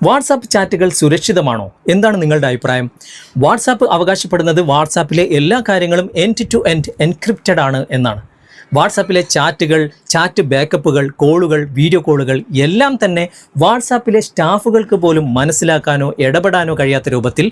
WhatsApp ചാറ്റുകൾ സുരക്ഷിതമാണോ? എന്താണ് നിങ്ങളുടെ അഭിപ്രായം? വാട്സാപ്പ് അവകാശപ്പെടുന്നത് വാട്സാപ്പിലെ എല്ലാ കാര്യങ്ങളും എൻഡ് ടു എൻഡ് എൻക്രിപ്റ്റഡ് ആണ് എന്നാണ്. വാട്സാപ്പിലെ ചാറ്റുകൾ, ചാറ്റ് ബാക്കപ്പുകൾ, കോളുകൾ, വീഡിയോ കോളുകൾ എല്ലാം തന്നെ വാട്സാപ്പിലെ സ്റ്റാഫുകൾക്ക് പോലും മനസ്സിലാക്കാനോ ഇടപെടാനോ കഴിയാത്ത രൂപത്തിൽ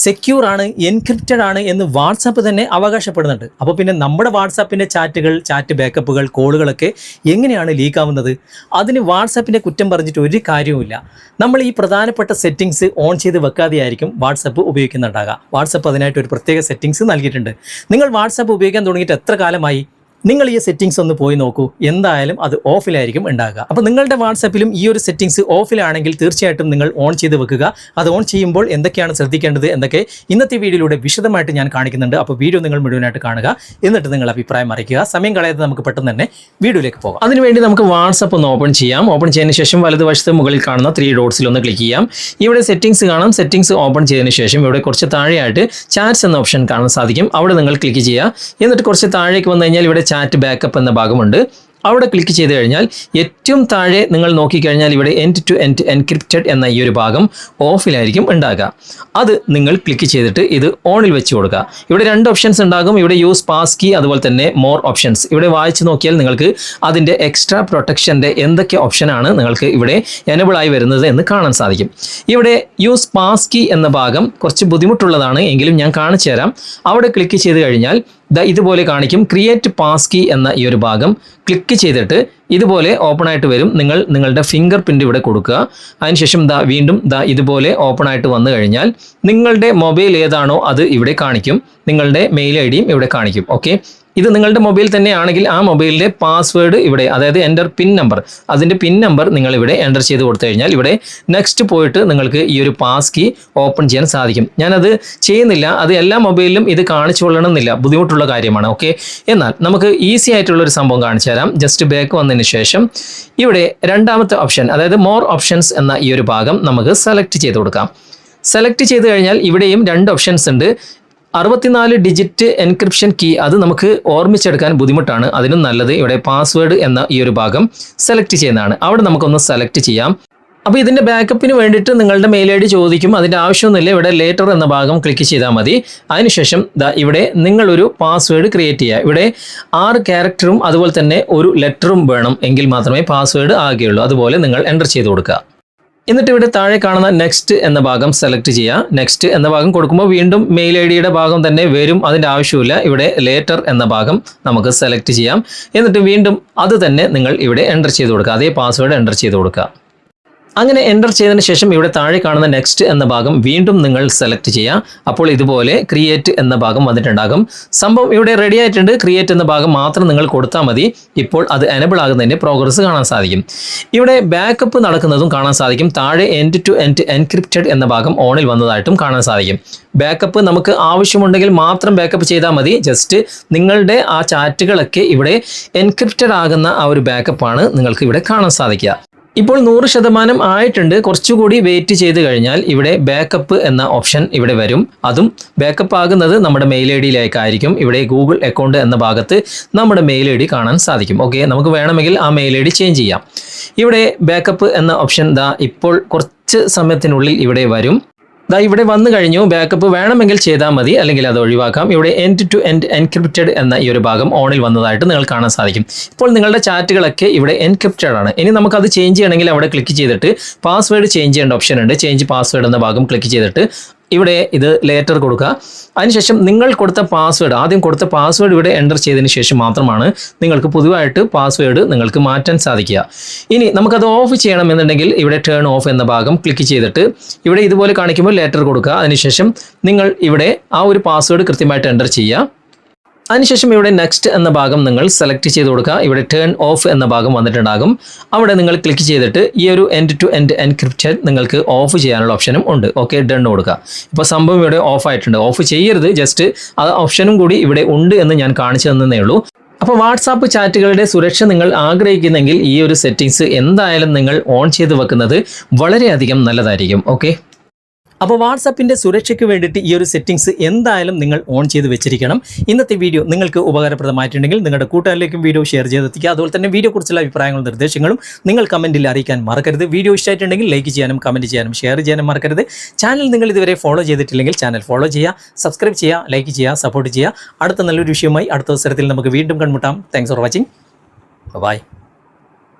സെക്യൂർ ആണ്, എൻക്രിപ്റ്റഡ് ആണ് എന്ന് വാട്സാപ്പ് തന്നെ അവകാശപ്പെടുന്നുണ്ട്. അപ്പോൾ പിന്നെ നമ്മുടെ വാട്സാപ്പിൻ്റെ ചാറ്റുകൾ, ചാറ്റ് ബാക്കപ്പുകൾ, കോളുകളൊക്കെ എങ്ങനെയാണ് ലീക്കാവുന്നത്? അതിന് വാട്സാപ്പിൻ്റെ കുറ്റം പറഞ്ഞിട്ട് ഒരു കാര്യവുമില്ല. നമ്മൾ ഈ പ്രധാനപ്പെട്ട സെറ്റിങ്സ് ഓൺ ചെയ്ത് വെക്കാതെയായിരിക്കും വാട്സാപ്പ് ഉപയോഗിക്കുന്നുണ്ടാകുക. വാട്സാപ്പ് അതിനായിട്ട് ഒരു പ്രത്യേക സെറ്റിങ്സ് നൽകിയിട്ടുണ്ട്. നിങ്ങൾ വാട്സാപ്പ് ഉപയോഗിക്കാൻ തുടങ്ങിയിട്ട് എത്ര കാലമായി? നിങ്ങൾ ഈ സെറ്റിങ്സ് ഒന്ന് പോയി നോക്കൂ. എന്തായാലും അത് ഓഫിലായിരിക്കും ഉണ്ടാകുക. അപ്പോൾ നിങ്ങളുടെ വാട്സാപ്പിലും ഈ ഒരു സെറ്റിങ്സ് ഓഫിലാണെങ്കിൽ തീർച്ചയായിട്ടും നിങ്ങൾ ഓൺ ചെയ്ത് വെക്കുക. അത് ഓൺ ചെയ്യുമ്പോൾ എന്തൊക്കെയാണ് ശ്രദ്ധിക്കേണ്ടത് എന്നൊക്കെ ഇന്നത്തെ വീഡിയോയിലൂടെ വിശദമായിട്ട് ഞാൻ കാണിക്കുന്നുണ്ട്. അപ്പോൾ വീഡിയോ നിങ്ങൾ മുഴുവനായിട്ട് കാണുക, എന്നിട്ട് നിങ്ങൾ അഭിപ്രായം അറിയിക്കുക. സമയം കളയാതെ നമുക്ക് പെട്ടെന്ന് തന്നെ വീഡിയോയിലേക്ക് പോകാം. അതിനുവേണ്ടി നമുക്ക് വാട്സാപ്പ് ഒന്ന് ഓപ്പൺ ചെയ്യാം. ഓപ്പൺ ചെയ്തതിന് ശേഷം വലതുവശത്ത് മുകളിൽ കാണുന്ന 3 ഡോട്ട്സിൽ ഒന്ന് ക്ലിക്ക് ചെയ്യാം. ഇവിടെ സെറ്റിങ്സ് കാണാം. സെറ്റിങ്സ് ഓപ്പൺ ചെയ്തതിന് ശേഷം ഇവിടെ കുറച്ച് താഴെയായിട്ട് ചാറ്റ്സ് എന്ന ഓപ്ഷൻ കാണാൻ സാധിക്കും. അവിടെ നിങ്ങൾ ക്ലിക്ക് ചെയ്യുക. എന്നിട്ട് കുറച്ച് താഴേക്ക് വന്നു കഴിഞ്ഞാൽ ഇവിടെ ചാറ്റ് ബാക്കപ്പ് എന്ന ഭാഗമുണ്ട്. അവിടെ ക്ലിക്ക് ചെയ്ത് കഴിഞ്ഞാൽ ഏറ്റവും താഴെ നിങ്ങൾ നോക്കിക്കഴിഞ്ഞാൽ ഇവിടെ എൻഡ് ടു എൻഡ് എൻക്രിപ്റ്റഡ് എന്ന ഈ ഒരു ഭാഗം ഓഫിലായിരിക്കും ഉണ്ടാകുക. അത് നിങ്ങൾ ക്ലിക്ക് ചെയ്തിട്ട് ഇത് ഓണിൽ വെച്ച് കൊടുക്കുക. ഇവിടെ 2 ഓപ്ഷൻസ് ഉണ്ടാകും. ഇവിടെ യൂസ് പാസ് കീ, അതുപോലെ തന്നെ മോർ ഓപ്ഷൻസ്. ഇവിടെ വായിച്ച് നോക്കിയാൽ നിങ്ങൾക്ക് അതിൻ്റെ എക്സ്ട്രാ പ്രൊട്ടക്ഷൻ്റെ എന്തൊക്കെ ഓപ്ഷനാണ് നിങ്ങൾക്ക് ഇവിടെ എനബിൾ ആയി വരുന്നത് എന്ന് കാണാൻ സാധിക്കും. ഇവിടെ യൂസ് പാസ് കീ എന്ന ഭാഗം കുറച്ച് ബുദ്ധിമുട്ടുള്ളതാണ്, എങ്കിലും ഞാൻ കാണിച്ചു തരാം. അവിടെ ക്ലിക്ക് ചെയ്ത് കഴിഞ്ഞാൽ ഇതുപോലെ കാണിക്കും. ക്രിയേറ്റ് പാസ് കീ എന്ന ഈ ഒരു ഭാഗം ക്ലിക്ക് ചെയ്തിട്ട് ഇതുപോലെ ഓപ്പൺ ആയിട്ട് വരും. നിങ്ങൾ നിങ്ങളുടെ ഫിംഗർ പ്രിൻ്റ് ഇവിടെ കൊടുക്കുക. അതിനുശേഷം വീണ്ടും ഇതുപോലെ ഓപ്പൺ ആയിട്ട് വന്നു കഴിഞ്ഞാൽ നിങ്ങളുടെ മൊബൈൽ ഏതാണോ അത് ഇവിടെ കാണിക്കും. നിങ്ങളുടെ മെയിൽ ഐ ഡിയും ഇവിടെ കാണിക്കും. ഓക്കെ, ഇത് നിങ്ങളുടെ മൊബൈൽ തന്നെയാണെങ്കിൽ ആ മൊബൈലിൻ്റെ പാസ്വേഡ് ഇവിടെ, അതായത് എൻ്റർ പിൻ നമ്പർ, അതിൻ്റെ പിൻ നമ്പർ നിങ്ങൾ ഇവിടെ എൻ്റർ ചെയ്ത് കൊടുത്തു കഴിഞ്ഞാൽ ഇവിടെ നെക്സ്റ്റ് പോയിട്ട് നിങ്ങൾക്ക് ഈ ഒരു പാസ് കീ ഓപ്പൺ ചെയ്യാൻ സാധിക്കും. ഞാനത് ചെയ്യുന്നില്ല, അത് എല്ലാ മൊബൈലിലും ഇത് കാണിച്ചു കൊള്ളണമെന്നില്ല, ബുദ്ധിമുട്ടുള്ള കാര്യമാണ്. ഓക്കെ, എന്നാൽ നമുക്ക് ഈസി ആയിട്ടുള്ളൊരു സംഭവം കാണിച്ചു തരാം. ജസ്റ്റ് ബാക്ക് വന്നതിന് ശേഷം ഇവിടെ രണ്ടാമത്തെ ഓപ്ഷൻ, അതായത് മോർ ഓപ്ഷൻസ് എന്ന ഈ ഒരു ഭാഗം നമുക്ക് സെലക്ട് ചെയ്ത് കൊടുക്കാം. സെലക്ട് ചെയ്ത് കഴിഞ്ഞാൽ ഇവിടെയും 2 ഓപ്ഷൻസ് ഉണ്ട്. 64 ഡിജിറ്റ് എൻക്രിപ്ഷൻ കീ, അത് നമുക്ക് ഓർമ്മിച്ചെടുക്കാൻ ബുദ്ധിമുട്ടാണ്. അതിനും നല്ലത് ഇവിടെ പാസ്വേഡ് എന്ന ഈ ഒരു ഭാഗം സെലക്ട് ചെയ്യുന്നതാണ്. അവിടെ നമുക്കൊന്ന് സെലക്ട് ചെയ്യാം. അപ്പോൾ ഇതിൻ്റെ ബാക്കപ്പിന് വേണ്ടിയിട്ട് നിങ്ങളുടെ മെയിൽ ഐ ഡി ചോദിക്കും. അതിൻ്റെ ആവശ്യമൊന്നുമില്ല. ഇവിടെ ലേറ്റർ എന്ന ഭാഗം ക്ലിക്ക് ചെയ്താൽ മതി. അതിനുശേഷം ഇവിടെ നിങ്ങളൊരു പാസ്വേഡ് ക്രിയേറ്റ് ചെയ്യുക. ഇവിടെ 6 ക്യാരക്ടറും അതുപോലെ തന്നെ ഒരു ലെറ്ററും വേണം, എങ്കിൽ മാത്രമേ പാസ്വേഡ് ആകുകയുള്ളൂ. അതുപോലെ നിങ്ങൾ എൻ്റർ ചെയ്ത് കൊടുക്കുക. എന്നിട്ട് ഇവിടെ താഴെ കാണുന്ന നെക്സ്റ്റ് എന്ന ഭാഗം സെലക്ട് ചെയ്യുക. നെക്സ്റ്റ് എന്ന ഭാഗം കൊടുക്കുമ്പോൾ വീണ്ടും മെയിൽ ഐ ഡിയുടെ ഭാഗം തന്നെ വരും. അതിൻ്റെ ആവശ്യമില്ല. ഇവിടെ ലേറ്റർ എന്ന ഭാഗം നമുക്ക് സെലക്ട് ചെയ്യാം. എന്നിട്ട് വീണ്ടും അത് തന്നെ നിങ്ങൾ ഇവിടെ എൻ്റർ ചെയ്ത് കൊടുക്കുക. അതേ പാസ്വേഡ് എൻ്റർ ചെയ്ത് കൊടുക്കുക. അങ്ങനെ എൻ്റർ ചെയ്തതിന് ശേഷം ഇവിടെ താഴെ കാണുന്ന നെക്സ്റ്റ് എന്ന ഭാഗം വീണ്ടും നിങ്ങൾ സെലക്ട് ചെയ്യുക. അപ്പോൾ ഇതുപോലെ ക്രിയേറ്റ് എന്ന ഭാഗം വന്നിട്ടുണ്ടാകും. സംഭവം ഇവിടെ റെഡി ആയിട്ടുണ്ട്. ക്രിയേറ്റ് എന്ന ഭാഗം മാത്രം നിങ്ങൾ കൊടുത്താൽ മതി. ഇപ്പോൾ അത് എനബിൾ ആകുന്നതിൻ്റെ പ്രോഗ്രസ് കാണാൻ സാധിക്കും. ഇവിടെ ബാക്കപ്പ് നടക്കുന്നതും കാണാൻ സാധിക്കും. താഴെ എൻഡ് ടു എൻഡ് എൻക്രിപ്റ്റഡ് എന്ന ഭാഗം ഓണിൽ വന്നതായിട്ടും കാണാൻ സാധിക്കും. ബാക്കപ്പ് നമുക്ക് ആവശ്യമുണ്ടെങ്കിൽ മാത്രം ബാക്കപ്പ് ചെയ്താൽ മതി. ജസ്റ്റ് നിങ്ങളുടെ ആ ചാറ്റുകളൊക്കെ ഇവിടെ എൻക്രിപ്റ്റഡ് ആകുന്ന ആ ഒരു ബാക്കപ്പാണ് നിങ്ങൾക്ക് ഇവിടെ കാണാൻ സാധിക്കുക. ഇപ്പോൾ 100% ആയിട്ടുണ്ട്. കുറച്ചുകൂടി വെയിറ്റ് ചെയ്ത് കഴിഞ്ഞാൽ ഇവിടെ ബാക്കപ്പ് എന്ന ഓപ്ഷൻ ഇവിടെ വരും. അതും ബാക്കപ്പ് ആകുന്നത് നമ്മുടെ മെയിൽ ഐ ഡിയിലേക്കായിരിക്കും. ഇവിടെ ഗൂഗിൾ അക്കൗണ്ട് എന്ന ഭാഗത്ത് നമ്മുടെ മെയിൽ ഐ ഡി കാണാൻ സാധിക്കും. ഓക്കെ, നമുക്ക് വേണമെങ്കിൽ ആ മെയിൽ ഐ ഡി ചേഞ്ച് ചെയ്യാം. ഇവിടെ ബാക്കപ്പ് എന്ന ഓപ്ഷൻ ഇപ്പോൾ കുറച്ച് സമയത്തിനുള്ളിൽ ഇവിടെ വരും. ഇവിടെ വന്നു കഴിഞ്ഞു. ബാക്കപ്പ് വേണമെങ്കിൽ ചെയ്താൽ മതി, അല്ലെങ്കിൽ അത് ഒഴിവാക്കാം. ഇവിടെ എൻഡ് ടു എൻഡ് എൻക്രിപ്റ്റഡ് എന്ന ഈ ഒരു ഭാഗം ഓണിൽ വന്നതായിട്ട് നിങ്ങൾ കാണാൻ സാധിക്കും. ഇപ്പോൾ നിങ്ങളുടെ ചാറ്റുകളൊക്കെ ഇവിടെ എൻക്രിപ്റ്റഡ് ആണ്. ഇനി നമുക്കത് ചേഞ്ച് ചെയ്യണമെങ്കിൽ അവിടെ ക്ലിക്ക് ചെയ്തിട്ട് പാസ്വേഡ് ചേഞ്ച് ചെയ്യേണ്ട ഓപ്ഷൻ ഉണ്ട്. ചേഞ്ച് പാസ്വേഡ് എന്ന ഭാഗം ക്ലിക്ക് ചെയ്തിട്ട് ഇവിടെ ഇത് ലേറ്റർ കൊടുക്കുക. അതിനുശേഷം നിങ്ങൾ കൊടുത്ത പാസ്വേഡ്, ആദ്യം കൊടുത്ത പാസ്വേഡ് ഇവിടെ എൻ്റർ ചെയ്തതിന് ശേഷം മാത്രമാണ് നിങ്ങൾക്ക് പുതുതായിട്ട് പാസ്വേഡ് നിങ്ങൾക്ക് മാറ്റാൻ സാധിക്കുക. ഇനി നമുക്കത് ഓഫ് ചെയ്യണമെന്നുണ്ടെങ്കിൽ ഇവിടെ ടേൺ ഓഫ് എന്ന ഭാഗം ക്ലിക്ക് ചെയ്തിട്ട് ഇവിടെ ഇതുപോലെ കാണിക്കുമ്പോൾ ലേറ്റർ കൊടുക്കുക. അതിനുശേഷം നിങ്ങൾ ഇവിടെ ആ ഒരു പാസ്വേഡ് കൃത്യമായിട്ട് എൻ്റർ ചെയ്യുക. അതിനുശേഷം ഇവിടെ നെക്സ്റ്റ് എന്ന ഭാഗം നിങ്ങൾ സെലക്ട് ചെയ്ത് കൊടുക്കുക. ഇവിടെ ടേൺ ഓഫ് എന്ന ഭാഗം വന്നിട്ടുണ്ടാകും. അവിടെ നിങ്ങൾ ക്ലിക്ക് ചെയ്തിട്ട് ഈ ഒരു എൻഡ് ടു എൻഡ് എൻക്രിപ്റ്റഡ് നിങ്ങൾക്ക് ഓഫ് ചെയ്യാനുള്ള ഓപ്ഷനും ഉണ്ട്. ഓക്കെ, ഡൺ കൊടുക്കുക. ഇപ്പോൾ സംഭവം ഇവിടെ ഓഫ് ആയിട്ടുണ്ട്. ഓഫ് ചെയ്യരുത്, ജസ്റ്റ് ആ ഓപ്ഷനും കൂടി ഇവിടെ ഉണ്ട് എന്ന് ഞാൻ കാണിച്ചു തന്നേ ഉള്ളൂ. അപ്പോൾ വാട്സാപ്പ് ചാറ്റുകളുടെ സുരക്ഷ നിങ്ങൾ ആഗ്രഹിക്കുന്നെങ്കിൽ ഈ ഒരു സെറ്റിങ്സ് എന്തായാലും നിങ്ങൾ ഓൺ ചെയ്ത് വെക്കുന്നത് വളരെയധികം നല്ലതായിരിക്കും. ഓക്കെ. അപ്പോൾ വാട്സാപ്പിൻ്റെ സുരക്ഷയ്ക്ക് വേണ്ടിയിട്ട് ഈ ഒരു സെറ്റിംഗ്സ് എന്തായാലും നിങ്ങൾ ഓൺ ചെയ്ത് വെച്ചിരിക്കണം. ഇന്നത്തെ വീഡിയോ നിങ്ങൾക്ക് ഉപകാരപ്രദമായിട്ടുണ്ടെങ്കിൽ നിങ്ങളുടെ കൂട്ടുകാരിലേക്കും വീഡിയോ ഷെയർ ചെയ്തെത്തിക്കുക. അതുപോലെ തന്നെ വീഡിയോയെക്കുറിച്ചുള്ള അഭിപ്രായങ്ങളും നിർദ്ദേശങ്ങളും നിങ്ങൾ കമൻറ്റിൽ അറിയിക്കാൻ മറക്കരുത്. വീഡിയോ ഇഷ്ടമായിട്ടുണ്ടെങ്കിൽ ലൈക്ക് ചെയ്യാനും കമൻറ്റ് ചെയ്യാനും ഷെയർ ചെയ്യാനും മറക്കരുത്. ചാനൽ നിങ്ങൾ ഇതുവരെ ഫോളോ ചെയ്തിട്ടില്ലെങ്കിൽ ചാനൽ ഫോളോ ചെയ്യുക, സബ്സ്ക്രൈബ് ചെയ്യുക, ലൈക്ക് ചെയ്യുക, സപ്പോർട്ട് ചെയ്യുക. അടുത്ത നല്ലൊരു വിഷയമായി അടുത്ത അവസരത്തിൽ നമുക്ക് വീണ്ടും കണ്ടുമുട്ടാം. Thanks for watching. ബൈ.